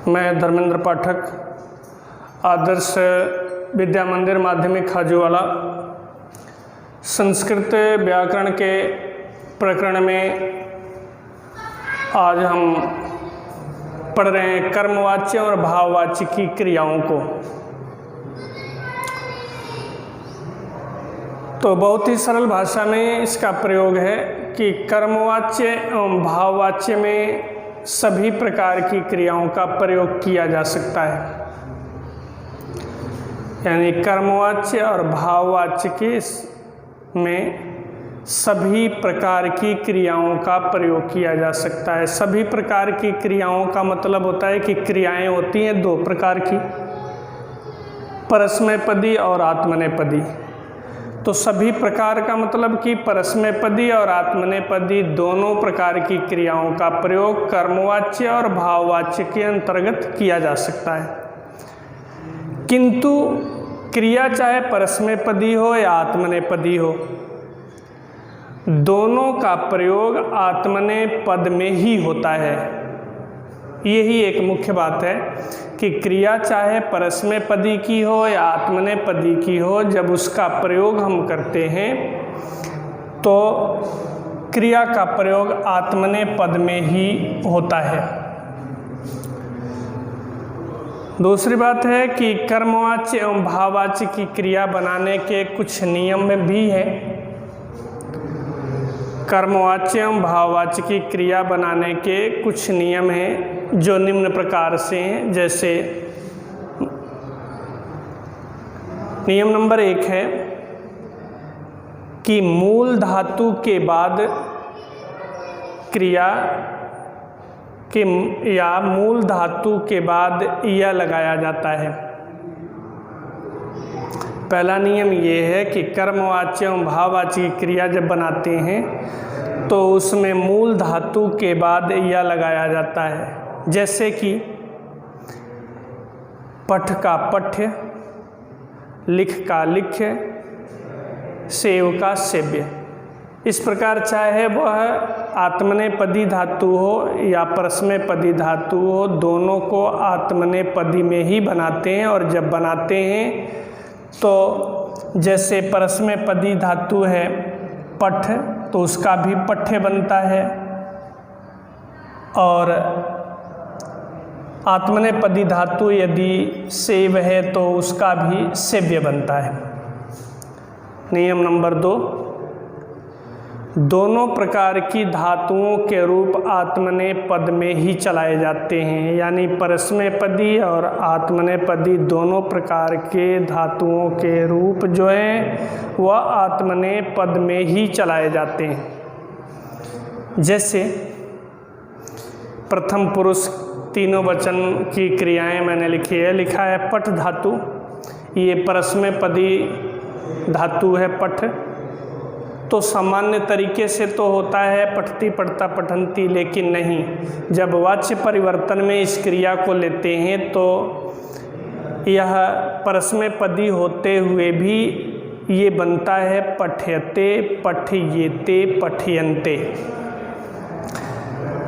मैं धर्मेंद्र पाठक, आदर्श विद्या मंदिर माध्यमिक खाजूवाला, संस्कृत व्याकरण के प्रकरण में आज हम पढ़ रहे हैं कर्मवाच्य और भाववाच्य की क्रियाओं को। तो बहुत ही सरल भाषा में इसका प्रयोग है कि कर्मवाच्य एवं भाववाच्य में सभी प्रकार की क्रियाओं का प्रयोग किया जा सकता है। यानी कर्मवाच्य और भाववाच्य के में सभी प्रकार की क्रियाओं का प्रयोग किया जा सकता है। सभी प्रकार की क्रियाओं का मतलब होता है कि क्रियाएं होती हैं दो प्रकार की, परस्मैपदी और आत्मनेपदी। तो सभी प्रकार का मतलब कि परस्मैपदी और आत्मनेपदी दोनों प्रकार की क्रियाओं का प्रयोग कर्मवाच्य और भाववाच्य के अंतर्गत किया जा सकता है। किंतु क्रिया चाहे परस्मैपदी हो या आत्मनेपदी हो, दोनों का प्रयोग आत्मनेपद में ही होता है। यही एक मुख्य बात है कि क्रिया चाहे परस्मैपदी की हो या आत्मनेपदी की हो, जब उसका प्रयोग हम करते हैं तो क्रिया का प्रयोग आत्मनेपद में ही होता है। दूसरी बात है कि कर्मवाच्य एवं भाववाच्य की क्रिया बनाने के कुछ नियम भी हैं। कर्मवाच्य एवं भाववाच्य की क्रिया बनाने के कुछ नियम हैं जो निम्न प्रकार से हैं। जैसे नियम नंबर 1 है कि मूल धातु के बाद क्रिया के या मूल धातु के बाद या लगाया जाता है। पहला नियम ये है कि कर्मवाच्य एवं भाववाच्य की क्रिया जब बनाते हैं तो उसमें मूल धातु के बाद या लगाया जाता है। जैसे कि पठ का पठ्य, लिख का लिख्य, सेव का सेव्य। इस प्रकार चाहे वह आत्मनेपदी धातु हो या परस्मैपदी धातु हो, दोनों को आत्मनेपदी में ही बनाते हैं। और जब बनाते हैं तो जैसे परस्मैपदी धातु है पठ, तो उसका भी पठ्य बनता है, और आत्मनेपदी धातु यदि सेव है तो उसका भी सेव्य बनता है। नियम नंबर 2, दोनों प्रकार की धातुओं के रूप आत्मनेपद में ही चलाए जाते हैं। यानी परस्मैपदी और आत्मनेपदी दोनों प्रकार के धातुओं के रूप जो हैं वह आत्मनेपद में ही चलाए जाते हैं। जैसे प्रथम पुरुष तीनों वचन की क्रियाएं मैंने लिखी है। लिखा है पठ धातु, ये परस्मैपदी धातु है पठ। तो सामान्य तरीके से तो होता है पठती पठता पठंती, लेकिन नहीं, जब वाच्य परिवर्तन में इस क्रिया को लेते हैं तो यह परस्मैपदी होते हुए भी ये बनता है पठ्यते, पठयेते, पठयन्ते।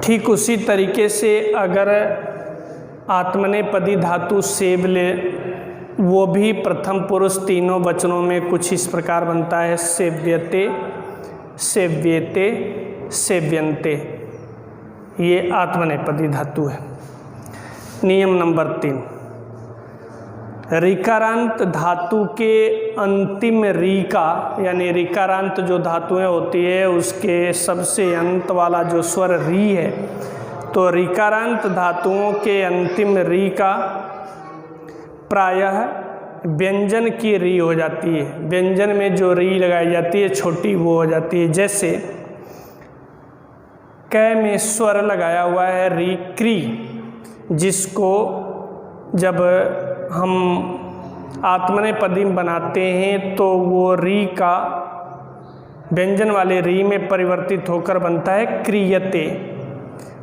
ठीक उसी तरीके से अगर आत्मनेपदी धातु सेव ले, वो भी प्रथम पुरुष तीनों वचनों में कुछ इस प्रकार बनता है सेव्यते, सेव्येते, सेव्यन्ते। ये आत्मनेपदी धातु है। नियम नंबर 3, ऋकारांत धातु के अंतिम री का, यानी ऋकारांत जो धातुएं होती है उसके सबसे अंत वाला जो स्वर री है, तो ऋकारांत धातुओं के अंतिम री का प्रायः व्यंजन की री हो जाती है। व्यंजन में जो री लगाई जाती है छोटी, वो हो जाती है। जैसे कै में स्वर लगाया हुआ है री, क्री, जिसको जब हम आत्मनेपदी बनाते हैं तो वो री का व्यंजन वाले री में परिवर्तित होकर बनता है क्रियते,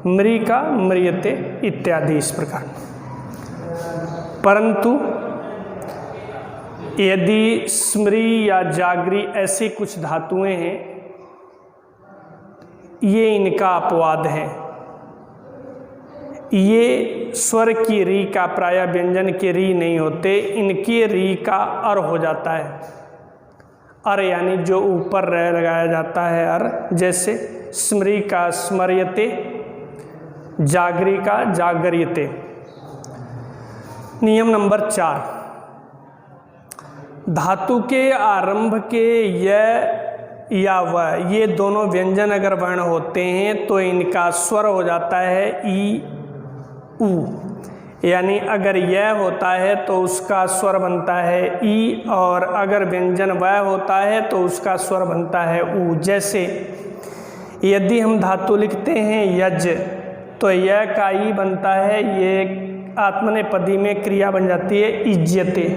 मृ का म्रियते इत्यादि इस प्रकार। परंतु यदि स्मृ या जागरी ऐसी कुछ धातुएं हैं, ये इनका अपवाद है। ये स्वर की री का प्रायः व्यंजन के री नहीं होते, इनके री का अर हो जाता है। अर यानी जो ऊपर रह लगाया जाता है अर, जैसे स्मृति का स्मर्यते, जागरी का जागर्यते। नियम नंबर 4, धातु के आरंभ के य या व ये दोनों व्यंजन अगर वर्ण होते हैं तो इनका स्वर हो जाता है ई उ, यानी अगर यह होता है तो उसका स्वर बनता है ई, और अगर व्यंजन वह होता है तो उसका स्वर बनता है उ। जैसे यदि हम धातु लिखते हैं यज, तो यह का ई बनता है, ये आत्मनेपदी में क्रिया बन जाती है इज्यते।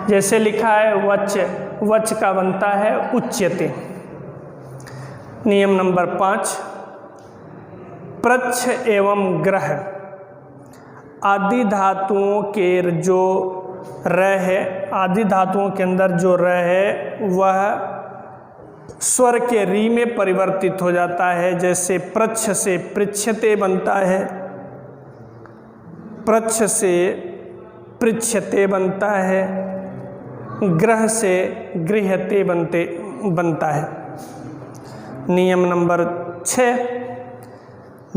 जैसे लिखा है वच, वच का बनता है उच्यते। नियम नंबर 5, प्रच्छ एवं ग्रह आदि धातुओं के जो र है, आदि धातुओं के अंदर जो र है वह स्वर के री में परिवर्तित हो जाता है। जैसे प्रच्छ से पृच्छते बनता है, प्रच्छ से पृच्छते बनता है, ग्रह से गृह्यते बनता है। नियम नंबर 6,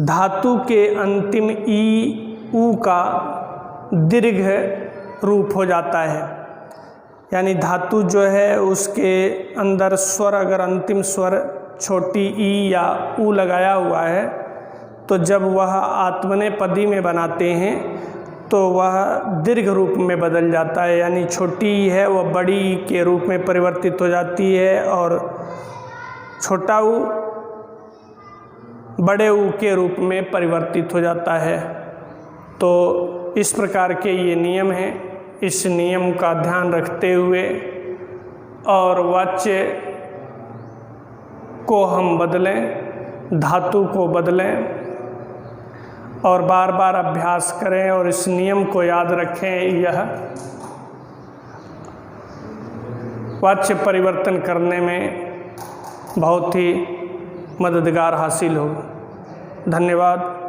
धातु के अंतिम ई उ का दीर्घ रूप हो जाता है, यानी धातु जो है उसके अंदर स्वर, अगर अंतिम स्वर छोटी ई या उ लगाया हुआ है तो जब वह आत्मनेपदी में बनाते हैं तो वह दीर्घ रूप में बदल जाता है, यानी छोटी ई है वह बड़ी ई के रूप में परिवर्तित हो जाती है और छोटा उ बड़े उ के रूप में परिवर्तित हो जाता है। तो इस प्रकार के ये नियम हैं। इस नियम का ध्यान रखते हुए और वाच्य को हम बदलें, धातु को बदलें और बार बार अभ्यास करें और इस नियम को याद रखें। यह वाच्य परिवर्तन करने में बहुत ही मददगार हासिल हो। धन्यवाद।